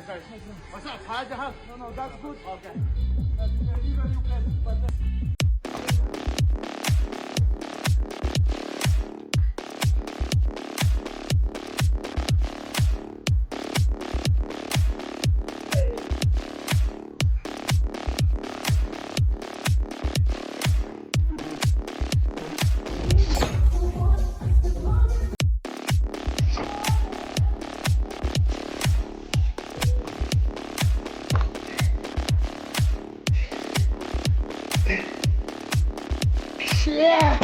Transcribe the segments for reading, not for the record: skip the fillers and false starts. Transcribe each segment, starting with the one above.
Sorry. What's up? Hide the house. No, that's good. Okay. Yeah.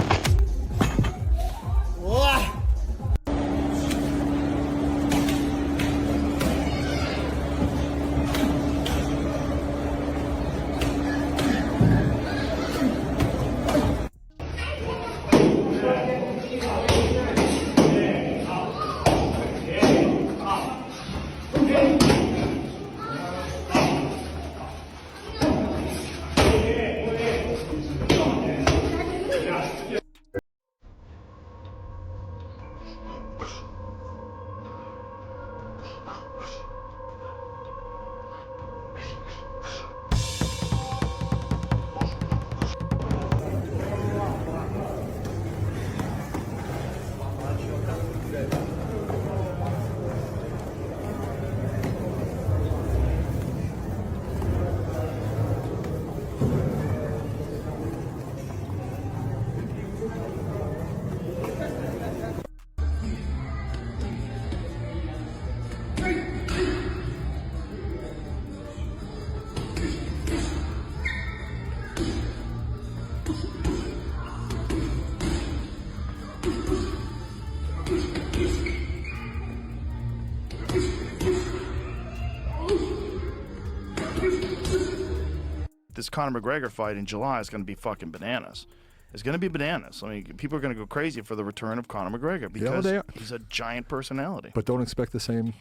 This Conor McGregor fight in July is going to be fucking bananas. It's going to be bananas. I mean, people are going to go crazy for the return of Conor McGregor because he's a giant personality. But don't expect the same.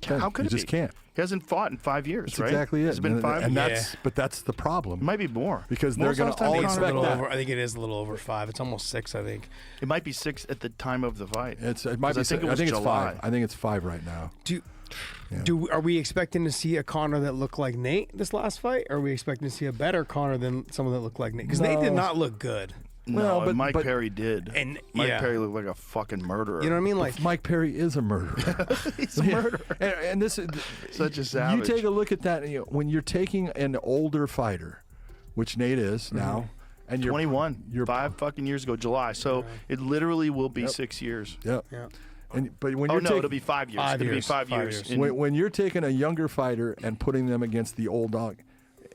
How could you it just be? can't. He hasn't fought in 5 years, That's right? exactly it. It's been 5 and years. But that's the problem. It might be more. Because they're going to all expect that. I think it is a little over 5. It's almost 6, I think. It might be 6 at the time of the fight. It might be. I think, I think it's July. 5. I think it's 5 right now. Are we expecting to see a Conor that looked like Nate this last fight? Or are we expecting to see a better Conor than someone that looked like Nate? Because Nate did not look good. No, Well, but Mike Perry did. And Mike yeah. Perry looked like a fucking murderer. You know what I mean? Like Mike Perry is a murderer. He's a murderer. And this is Such a savage. You take a look at that. When you're taking an older fighter, which Nate is now, and you're 21. You're 5 fucking years ago, July. So it literally will be 6 years. Yep. Yeah. But when you're it'll be 5 years. It'll be 5 years. When you're taking a younger fighter and putting them against the old dog,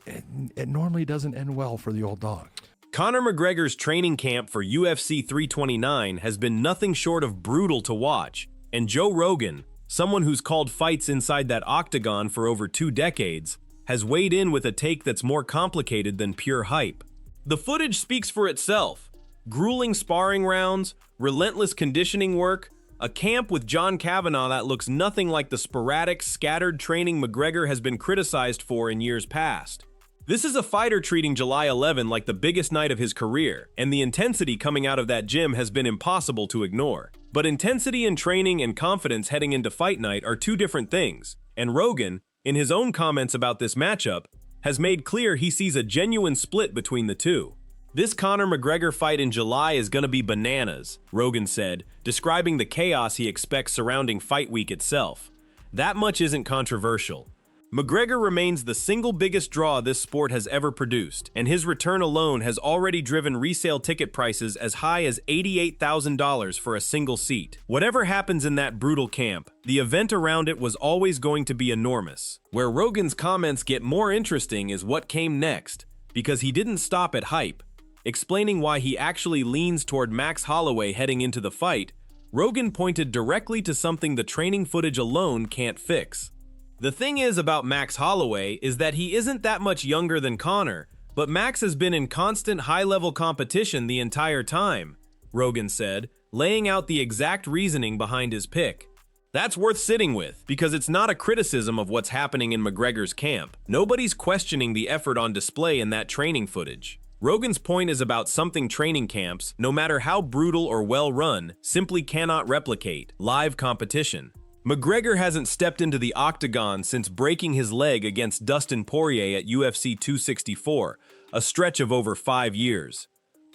it normally doesn't end well for the old dog. Conor McGregor's training camp for UFC 329 has been nothing short of brutal to watch, and Joe Rogan, someone who's called fights inside that octagon for over 2 decades, has weighed in with a take that's more complicated than pure hype. The footage speaks for itself. Grueling sparring rounds, relentless conditioning work, a camp with John Kavanagh that looks nothing like the sporadic, scattered training McGregor has been criticized for in years past. This is a fighter treating July 11 like the biggest night of his career, and the intensity coming out of that gym has been impossible to ignore. But intensity in training and confidence heading into fight night are 2 different things, and Rogan, in his own comments about this matchup, has made clear he sees a genuine split between the 2. This Conor McGregor fight in July is gonna be bananas, Rogan said, describing the chaos he expects surrounding Fight Week itself. That much isn't controversial. McGregor remains the single biggest draw this sport has ever produced, and his return alone has already driven resale ticket prices as high as $88,000 for a single seat. Whatever happens in that brutal camp, the event around it was always going to be enormous. Where Rogan's comments get more interesting is what came next, because he didn't stop at hype. Explaining why he actually leans toward Max Holloway heading into the fight, Rogan pointed directly to something the training footage alone can't fix. The thing is about Max Holloway is that he isn't that much younger than Conor, but Max has been in constant high-level competition the entire time, Rogan said, laying out the exact reasoning behind his pick. That's worth sitting with, because it's not a criticism of what's happening in McGregor's camp. Nobody's questioning the effort on display in that training footage. Rogan's point is about something training camps, no matter how brutal or well-run, simply cannot replicate: live competition. McGregor hasn't stepped into the octagon since breaking his leg against Dustin Poirier at UFC 264, a stretch of over 5 years.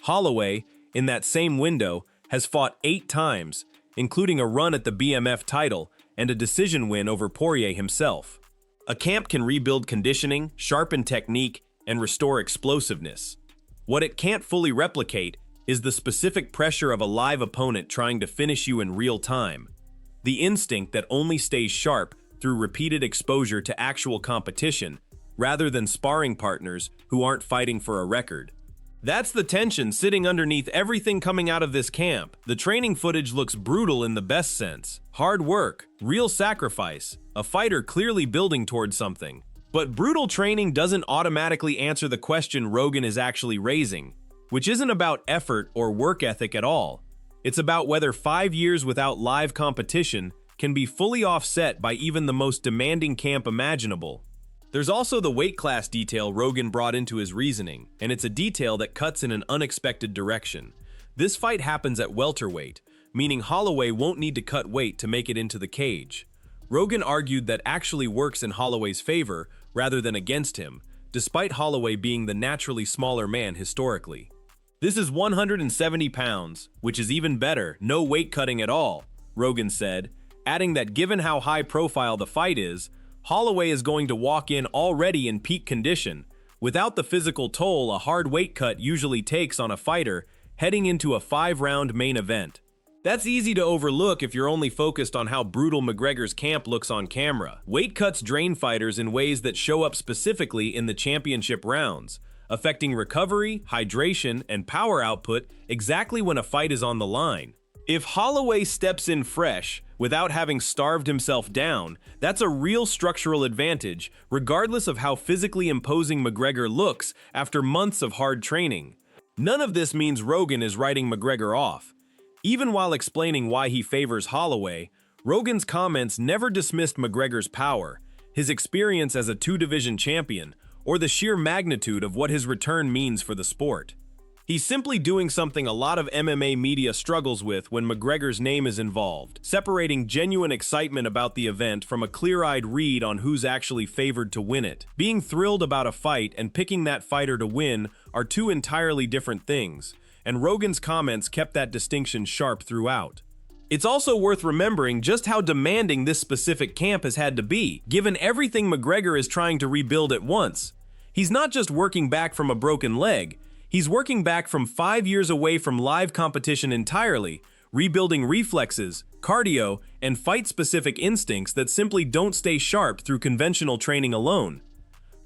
Holloway, in that same window, has fought 8 times, including a run at the BMF title and a decision win over Poirier himself. A camp can rebuild conditioning, sharpen technique, and restore explosiveness. What it can't fully replicate is the specific pressure of a live opponent trying to finish you in real time. The instinct that only stays sharp through repeated exposure to actual competition, rather than sparring partners who aren't fighting for a record. That's the tension sitting underneath everything coming out of this camp. The training footage looks brutal in the best sense. Hard work, real sacrifice, a fighter clearly building towards something. But brutal training doesn't automatically answer the question Rogan is actually raising, which isn't about effort or work ethic at all. It's about whether 5 years without live competition can be fully offset by even the most demanding camp imaginable. There's also the weight class detail Rogan brought into his reasoning, and it's a detail that cuts in an unexpected direction. This fight happens at welterweight, meaning Holloway won't need to cut weight to make it into the cage. Rogan argued that actually works in Holloway's favor rather than against him, despite Holloway being the naturally smaller man historically. This is 170 pounds, which is even better, no weight cutting at all, Rogan said, adding that given how high profile the fight is, Holloway is going to walk in already in peak condition, without the physical toll a hard weight cut usually takes on a fighter heading into a 5-round main event. That's easy to overlook if you're only focused on how brutal McGregor's camp looks on camera. Weight cuts drain fighters in ways that show up specifically in the championship rounds, affecting recovery, hydration, and power output exactly when a fight is on the line. If Holloway steps in fresh, without having starved himself down, that's a real structural advantage, regardless of how physically imposing McGregor looks after months of hard training. None of this means Rogan is writing McGregor off. Even while explaining why he favors Holloway, Rogan's comments never dismissed McGregor's power, his experience as a 2-division champion, or the sheer magnitude of what his return means for the sport. He's simply doing something a lot of MMA media struggles with when McGregor's name is involved, separating genuine excitement about the event from a clear-eyed read on who's actually favored to win it. Being thrilled about a fight and picking that fighter to win are 2 entirely different things, and Rogan's comments kept that distinction sharp throughout. It's also worth remembering just how demanding this specific camp has had to be, given everything McGregor is trying to rebuild at once. He's not just working back from a broken leg, he's working back from 5 years away from live competition entirely, rebuilding reflexes, cardio, and fight-specific instincts that simply don't stay sharp through conventional training alone.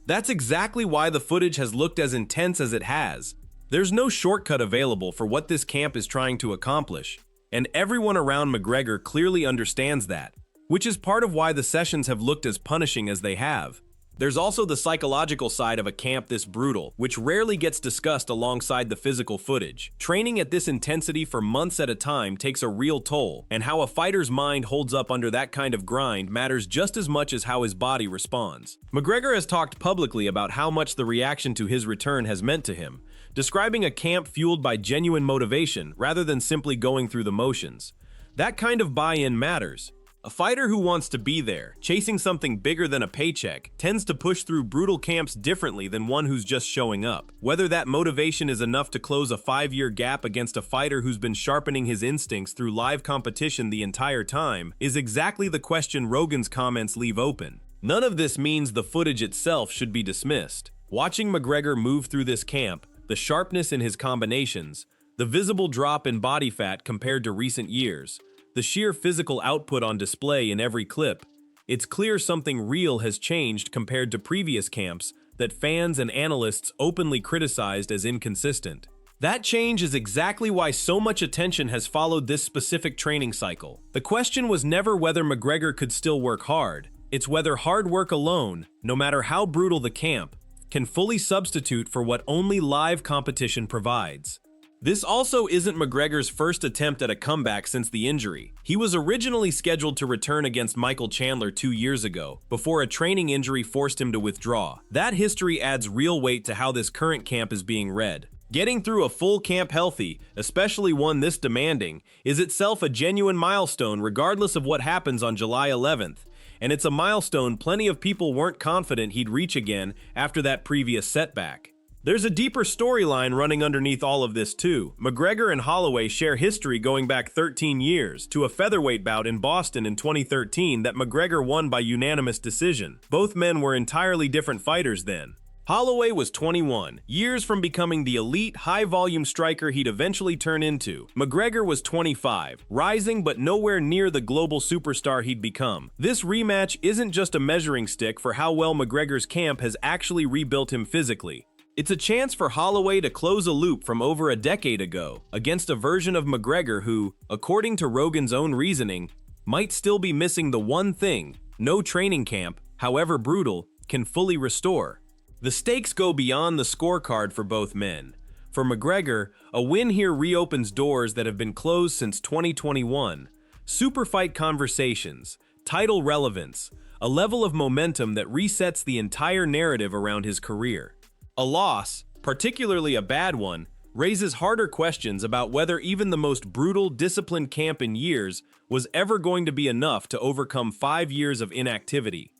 That's exactly why the footage has looked as intense as it has. There's no shortcut available for what this camp is trying to accomplish, and everyone around McGregor clearly understands that, which is part of why the sessions have looked as punishing as they have. There's also the psychological side of a camp this brutal, which rarely gets discussed alongside the physical footage. Training at this intensity for months at a time takes a real toll, and how a fighter's mind holds up under that kind of grind matters just as much as how his body responds. McGregor has talked publicly about how much the reaction to his return has meant to him, describing a camp fueled by genuine motivation rather than simply going through the motions. That kind of buy-in matters. A fighter who wants to be there, chasing something bigger than a paycheck, tends to push through brutal camps differently than one who's just showing up. Whether that motivation is enough to close a 5-year gap against a fighter who's been sharpening his instincts through live competition the entire time is exactly the question Rogan's comments leave open. None of this means the footage itself should be dismissed. Watching McGregor move through this camp, the sharpness in his combinations, the visible drop in body fat compared to recent years, the sheer physical output on display in every clip, it's clear something real has changed compared to previous camps that fans and analysts openly criticized as inconsistent. That change is exactly why so much attention has followed this specific training cycle. The question was never whether McGregor could still work hard, it's whether hard work alone, no matter how brutal the camp, can fully substitute for what only live competition provides. This also isn't McGregor's first attempt at a comeback since the injury. He was originally scheduled to return against Michael Chandler 2 years ago, before a training injury forced him to withdraw. That history adds real weight to how this current camp is being read. Getting through a full camp healthy, especially one this demanding, is itself a genuine milestone regardless of what happens on July 11th. And it's a milestone plenty of people weren't confident he'd reach again after that previous setback. There's a deeper storyline running underneath all of this too. McGregor and Holloway share history going back 13 years to a featherweight bout in Boston in 2013 that McGregor won by unanimous decision. Both men were entirely different fighters then. Holloway was 21, years from becoming the elite, high-volume striker he'd eventually turn into. McGregor was 25, rising but nowhere near the global superstar he'd become. This rematch isn't just a measuring stick for how well McGregor's camp has actually rebuilt him physically. It's a chance for Holloway to close a loop from over a decade ago against a version of McGregor who, according to Rogan's own reasoning, might still be missing the one thing no training camp, however brutal, can fully restore. The stakes go beyond the scorecard for both men. For McGregor, a win here reopens doors that have been closed since 2021. Superfight conversations, title relevance, a level of momentum that resets the entire narrative around his career. A loss, particularly a bad one, raises harder questions about whether even the most brutal, disciplined camp in years was ever going to be enough to overcome 5 years of inactivity.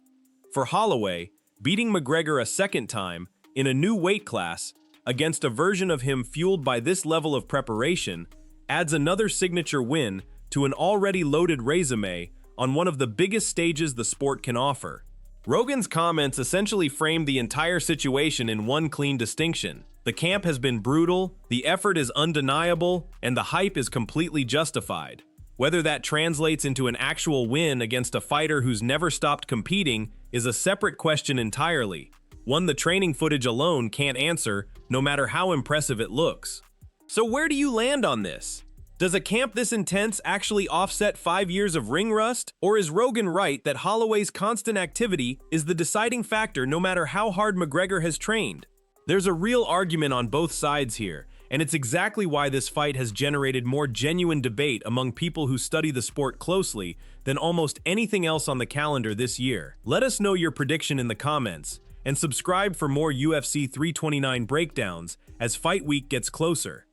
For Holloway, beating McGregor a second time, in a new weight class, against a version of him fueled by this level of preparation, adds another signature win to an already loaded resume on one of the biggest stages the sport can offer. Rogan's comments essentially framed the entire situation in one clean distinction. The camp has been brutal, the effort is undeniable, and the hype is completely justified. Whether that translates into an actual win against a fighter who's never stopped competing is a separate question entirely, one the training footage alone can't answer, no matter how impressive it looks. So where do you land on this? Does a camp this intense actually offset 5 years of ring rust? Or is Rogan right that Holloway's constant activity is the deciding factor no matter how hard McGregor has trained? There's a real argument on both sides here, and it's exactly why this fight has generated more genuine debate among people who study the sport closely than almost anything else on the calendar this year. Let us know your prediction in the comments, and subscribe for more UFC 329 breakdowns as Fight Week gets closer.